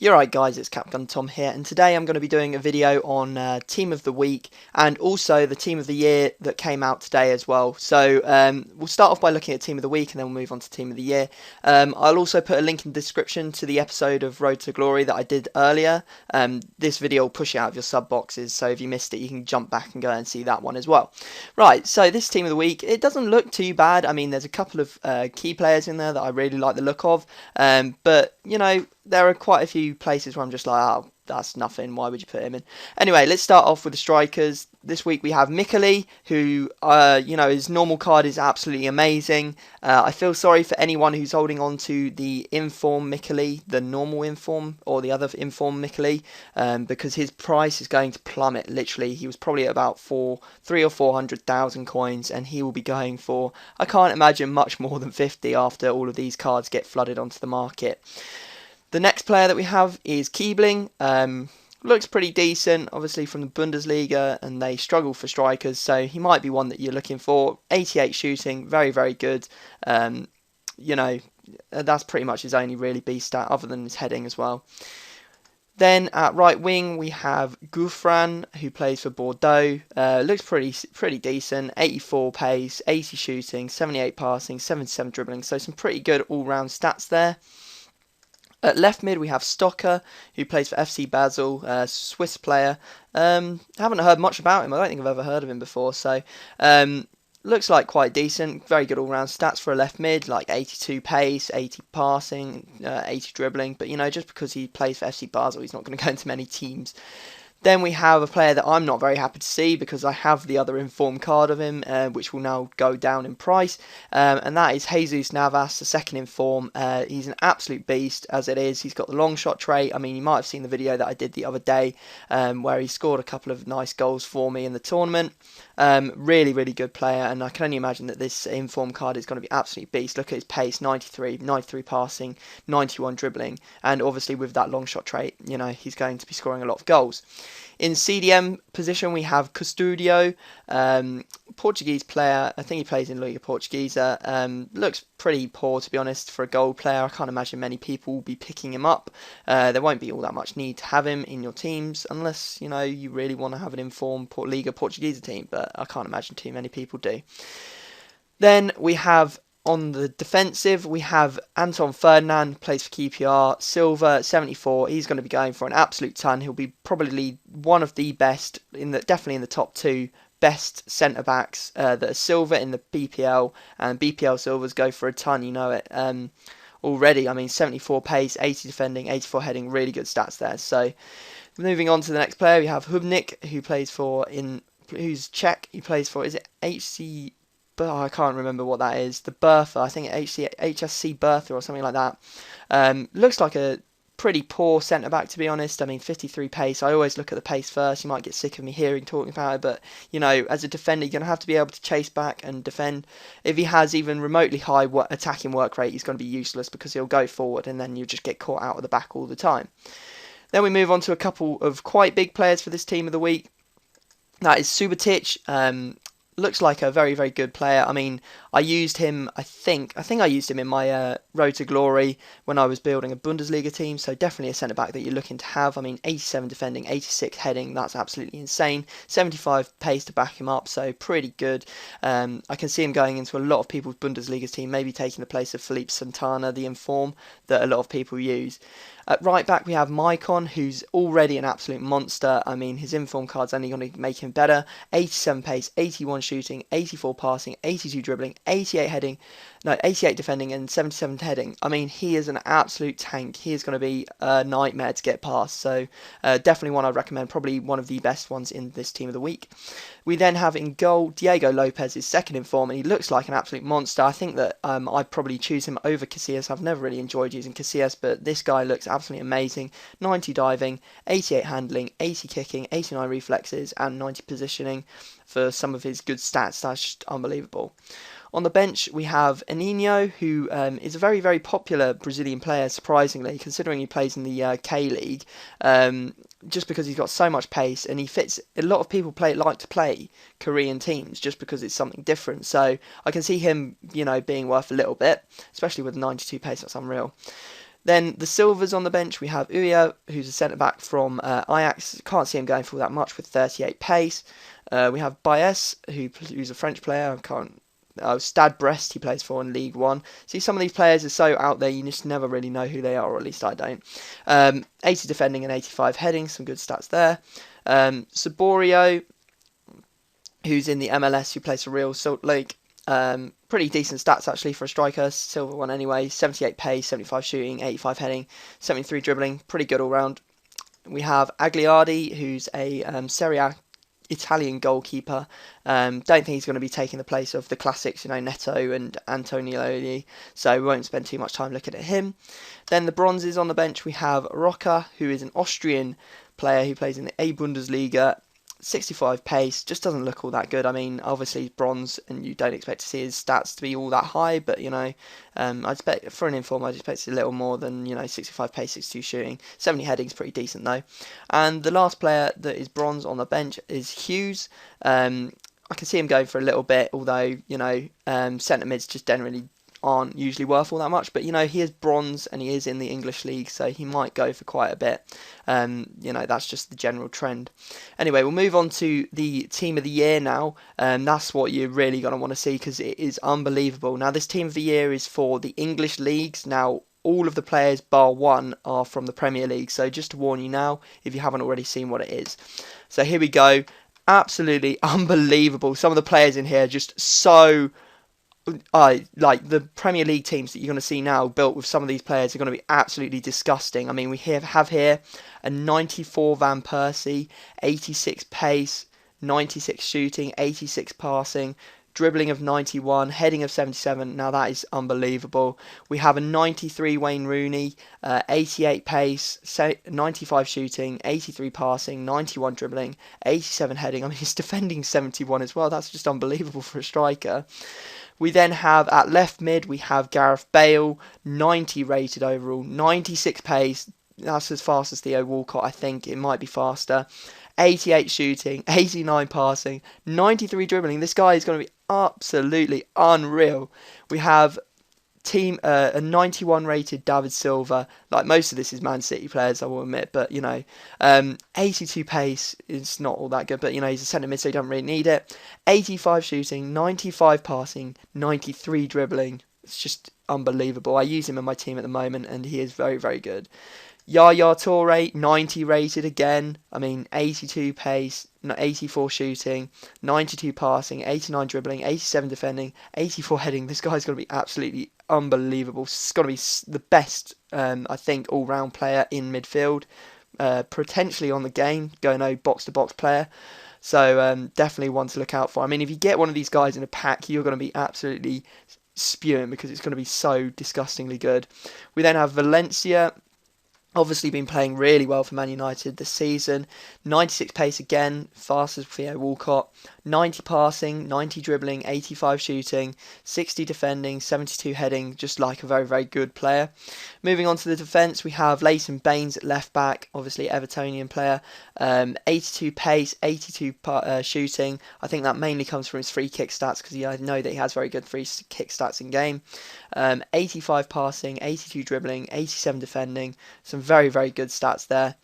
You're right guys, it's Capgun Tom here, and today I'm going to be doing a video on Team of the Week and also the Team of the Year that came out today as well. So we'll start off by looking at Team of the Week and then we'll move on to Team of the Year. I'll also put a link in the description to the episode of Road to Glory that I did earlier. This video will push it out of your sub boxes, so if you missed it you can jump back and go and see that one as well. Right, so this Team of the Week, it doesn't look too bad. I mean, there's a couple of key players in there that I really like the look of, but you know, there are quite a few places where I'm just like, oh, that's nothing. Why would you put him in? Anyway, let's start off with the strikers. This week we have Mikali, who, his normal card is absolutely amazing. I feel sorry for anyone who's holding on to the Inform Mikali, the normal Inform, or the other Inform Mikali, because his price is going to plummet. Literally, he was probably at about 300,000 or 400,000 coins, and he will be going for, I can't imagine, much more than 50 after all of these cards get flooded onto the market. The next player that we have is Keebling. Looks pretty decent, obviously from the Bundesliga, and they struggle for strikers, so he might be one that you're looking for. 88 shooting, very, very good. That's pretty much his only really beast stat, other than his heading as well. Then at right wing we have Gouffran, who plays for Bordeaux. Looks pretty decent. 84 pace, 80 shooting, 78 passing, 77 dribbling. So some pretty good all-round stats there. At left mid we have Stocker, who plays for FC Basel, Swiss player. Haven't heard much about him. I don't think I've ever heard of him before. So looks like quite decent. Very good all-round stats for a left mid, like 82 pace, 80 passing, 80 dribbling. But you know, just because he plays for FC Basel, he's not going to go into many teams. Then we have a player that I'm not very happy to see because I have the other Inform card of him, which will now go down in price, and that is Jesus Navas, the second Inform. He's an absolute beast as it is. He's got the long shot trait. I mean, you might have seen the video that I did the other day where he scored a couple of nice goals for me in the tournament. Really, really good player, and I can only imagine that this Inform card is going to be absolutely beast. Look at his pace, 93 passing, 91 dribbling, and obviously with that long shot trait, you know, he's going to be scoring a lot of goals. In CDM position we have Custodio, Portuguese player. I think he plays in Liga Portuguesa. Looks pretty poor, to be honest, for a gold player. I can't imagine many people will be picking him up. There won't be all that much need to have him in your teams unless, you know, you really want to have an informed Liga Portuguesa team, but I can't imagine too many people do. Then we have on the defensive, we have Anton Ferdinand, plays for QPR, silver, 74. He's going to be going for an absolute ton. He'll be probably one of the best, definitely in the top two best centre backs that are silver in the BPL, and BPL silvers go for a ton. You know it already. I mean, 74 pace, 80 defending, 84 heading, really good stats there. So moving on to the next player, we have Hubnik, who plays for who's Czech. He plays for, is it HC? I can't remember what that is. The Bertha, I think HSC Bertha or something like that. Looks like a pretty poor centre back, to be honest. I mean, 53 pace. I always look at the pace first. You might get sick of me talking about it, but you know, as a defender, you're going to have to be able to chase back and defend. If he has even remotely high attacking work rate, he's going to be useless because he'll go forward and then you just get caught out of the back all the time. Then we move on to a couple of quite big players for this team of the week. That is Subotic. Looks like a very, very good player. I mean, I used him, I think I used him in my Road to Glory when I was building a Bundesliga team, so definitely a centre-back that you're looking to have. I mean, 87 defending, 86 heading, that's absolutely insane. 75 pace to back him up, so pretty good. I can see him going into a lot of people's Bundesliga team, maybe taking the place of Felipe Santana, the Inform, that a lot of people use. At right back we have Maicon, who's already an absolute monster. I mean, his Inform card's only going to make him better. 87 pace, 81 shooting, 84 passing, 82 dribbling, 88 defending and 77 heading. I mean, he is an absolute tank. He is going to be a nightmare to get past. So definitely one I'd recommend, probably one of the best ones in this team of the week. We then have in goal Diego Lopez, his second Inform, and he looks like an absolute monster. I think that I'd probably choose him over Casillas. I've never really enjoyed using Casillas, but this guy looks absolutely amazing. 90 diving, 88 handling, 80 kicking, 89 reflexes, and 90 positioning for some of his good stats. That's just unbelievable. On the bench, we have Aninho, who is a very, very popular Brazilian player, surprisingly, considering he plays in the K-League, just because he's got so much pace, and he fits. A lot of people like to play Korean teams just because it's something different. So I can see him, you know, being worth a little bit, especially with 92 pace. That's unreal. Then the Silvers on the bench, we have Uya, who's a centre-back from Ajax. Can't see him going for that much with 38 pace. We have Baez, who's a French player. Stade Brest he plays for in League One. See, some of these players are so out there, you just never really know who they are, or at least I don't. 80 defending and 85 heading, some good stats there. Saborio, who's in the MLS, who plays for Real Salt Lake. Pretty decent stats actually for a striker, silver one anyway. 78 pace, 75 shooting, 85 heading, 73 dribbling, pretty good all round. We have Agliardi, who's a Serie A Italian goalkeeper. Don't think he's going to be taking the place of the classics, Neto and Antonioli, so we won't spend too much time looking at him. Then the bronzes on the bench, we have Roca, who is an Austrian player who plays in the A-Bundesliga. 65 pace, just doesn't look all that good. I mean, obviously he's bronze and you don't expect to see his stats to be all that high, but I'd expect for an inform, I'd expect a little more than 65 pace, 62 shooting. 70 heading's pretty decent though. And the last player that is bronze on the bench is Hughes. I can see him going for a little bit, although centre mids just generally aren't usually worth all that much, but he is bronze and he is in the English league, so he might go for quite a bit. That's just the general trend. Anyway, we'll move on to the team of the year now. That's what you're really going to want to see, because it is unbelievable. Now, this team of the year is for the English leagues. Now, all of the players bar one are from the Premier League, so just to warn you now, if you haven't already seen what it is. So here we go. Absolutely unbelievable. Some of the players in here just so... like the Premier League teams that you're going to see now built with some of these players are going to be absolutely disgusting. I mean, we have here a 94 Van Persie, 86 pace, 96 shooting, 86 passing, dribbling of 91, heading of 77. Now that is unbelievable. We have a 93 Wayne Rooney, 88 pace, 95 shooting, 83 passing, 91 dribbling, 87 heading. I mean, he's defending 71 as well. That's just unbelievable for a striker. We then have at left mid, we have Gareth Bale, 90 rated overall, 96 pace. That's as fast as Theo Walcott, I think. It might be faster. 88 shooting, 89 passing, 93 dribbling. This guy is going to be absolutely unreal. We have a 91 rated David Silva. Like, most of this is Man City players, I will admit, but 82 pace is not all that good, but he's a centre mid, so you don't really need it. 85 shooting, 95 passing, 93 dribbling. It's just unbelievable. I use him in my team at the moment, and he is very, very good. Yaya Toure, 90 rated again. I mean, 82 pace, 84 shooting, 92 passing, 89 dribbling, 87 defending, 84 heading. This guy's going to be absolutely unbelievable. He's going to be the best, I think, all-round player in midfield. Potentially on the game, going box-to-box player. So definitely one to look out for. I mean, if you get one of these guys in a pack, you're going to be absolutely spewing, because it's going to be so disgustingly good. We then have Valencia. Obviously been playing really well for Man United this season. 96 pace again, fast as Theo Walcott. 90 passing, 90 dribbling, 85 shooting, 60 defending, 72 heading, just like a very, very good player. Moving on to the defence, we have Leighton Baines at left back, obviously Evertonian player. 82 pace, 82 shooting. I think that mainly comes from his free kick stats, because I know that he has very good free kick stats in game. 85 passing, 82 dribbling, 87 defending. Some very, very good stats there.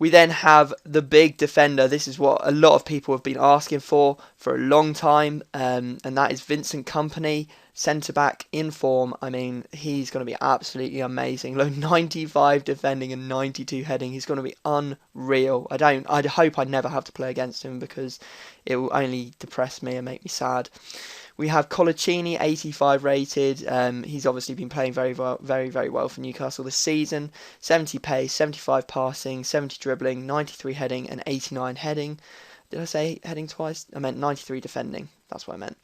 We then have the big defender. This is what a lot of people have been asking for a long time, and that is Vincent Kompany, centre-back in form. I mean, he's going to be absolutely amazing. 95 defending and 92 heading. He's going to be unreal. I hope I never have to play against him, because it will only depress me and make me sad. We have Colaccini, 85 rated. He's obviously been playing very well, very, very well for Newcastle this season. 70 pace, 75 passing, 70 dribbling, 93 heading, and 89 heading. Did I say heading twice? I meant 93 defending. That's what I meant.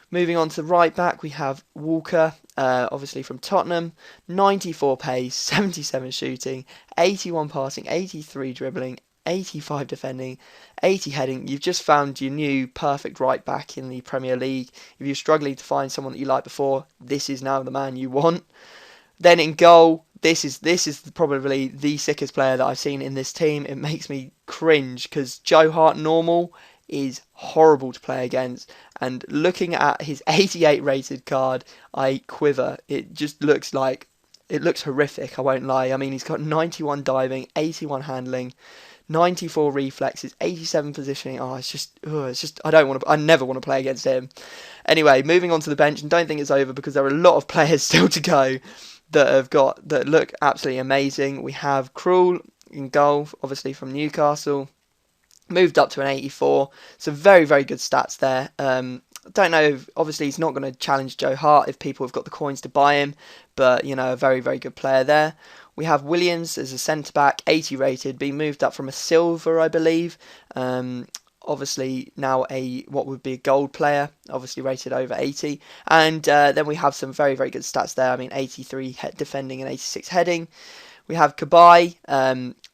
Moving on to right back, we have Walker, obviously from Tottenham. 94 pace, 77 shooting, 81 passing, 83 dribbling, 85 defending, 80 heading. You've just found your new perfect right back in the Premier League. If you're struggling to find someone that you liked before, this is now the man you want. Then in goal, this is probably the sickest player that I've seen in this team. It makes me cringe, because Joe Hart normal is horrible to play against, and looking at his 88 rated card, I quiver. It just looks like it looks horrific, I won't lie. I mean, he's got 91 diving, 81 handling, 94 reflexes, 87 positioning. I don't want to. I never want to play against him. Anyway, moving on to the bench, and don't think it's over because there are a lot of players still to go that look absolutely amazing. We have Krul in goal, obviously from Newcastle, moved up to an 84. So very, very good stats there. Don't know, obviously he's not going to challenge Joe Hart if people have got the coins to buy him, but a very, very good player there. We have Williams as a centre-back, 80 rated, being moved up from a silver, I believe. Obviously now what would be a gold player, obviously rated over 80. And then we have some very, very good stats there. I mean, 83 defending and 86 heading. We have Kabai,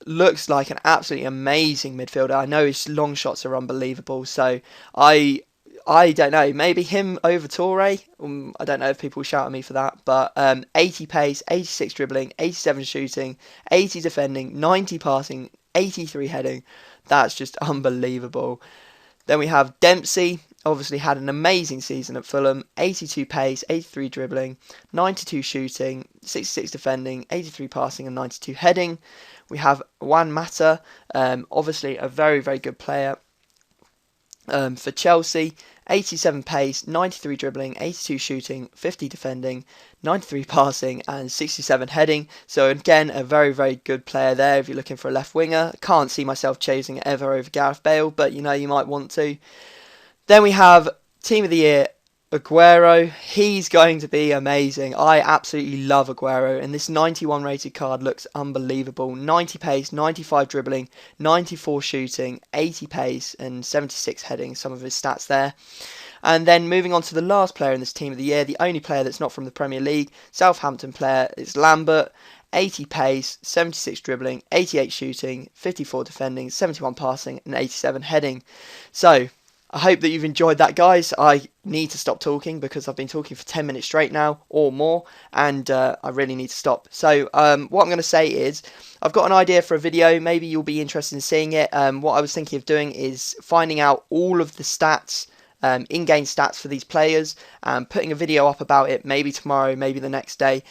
looks like an absolutely amazing midfielder. I know his long shots are unbelievable, so I don't know, maybe him over Torre. I don't know if people shout at me for that, but 80 pace, 86 dribbling, 87 shooting, 80 defending, 90 passing, 83 heading. That's just unbelievable. Then we have Dempsey, obviously had an amazing season at Fulham, 82 pace, 83 dribbling, 92 shooting, 66 defending, 83 passing and 92 heading. We have Juan Mata, obviously a very, very good player for Chelsea, 87 pace, 93 dribbling, 82 shooting, 50 defending, 93 passing and 67 heading. So again, a very, very good player there if you're looking for a left winger. Can't see myself chasing it ever over Gareth Bale, but you might want to. Then we have Team of the Year, Aguero. He's going to be amazing. I absolutely love Aguero, and this 91 rated card looks unbelievable. 90 pace, 95 dribbling, 94 shooting, 80 pace and 76 heading, some of his stats there. And then moving on to the last player in this Team of the Year, the only player that's not from the Premier League, Southampton player, is Lambert. 80 pace, 76 dribbling, 88 shooting, 54 defending, 71 passing and 87 heading. So I hope that you've enjoyed that, guys. I need to stop talking because I've been talking for 10 minutes straight now or more, and I really need to stop. So what I'm going to say is I've got an idea for a video. Maybe you'll be interested in seeing it. What I was thinking of doing is finding out all of the stats, in-game stats for these players, and putting a video up about it maybe tomorrow, maybe the next day.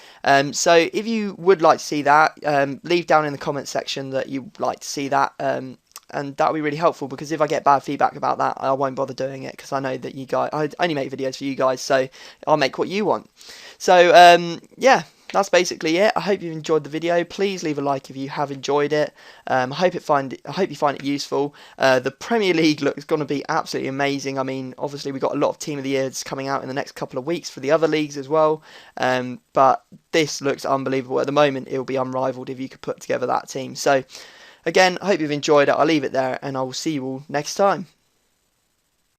So if you would like to see that, leave down in the comment section that you'd like to see that. And that would be really helpful, because if I get bad feedback about that, I won't bother doing it, because I know that you guys, I only make videos for you guys, so I'll make what you want. So yeah, that's basically it. I hope you've enjoyed the video. Please leave a like if you have enjoyed it. I hope you find it useful. The Premier League is going to be absolutely amazing. I mean, obviously we've got a lot of Team of the Years coming out in the next couple of weeks for the other leagues as well. But this looks unbelievable. At the moment, it will be unrivaled if you could put together that team. So again, I hope you've enjoyed it. I'll leave it there, and I will see you all next time.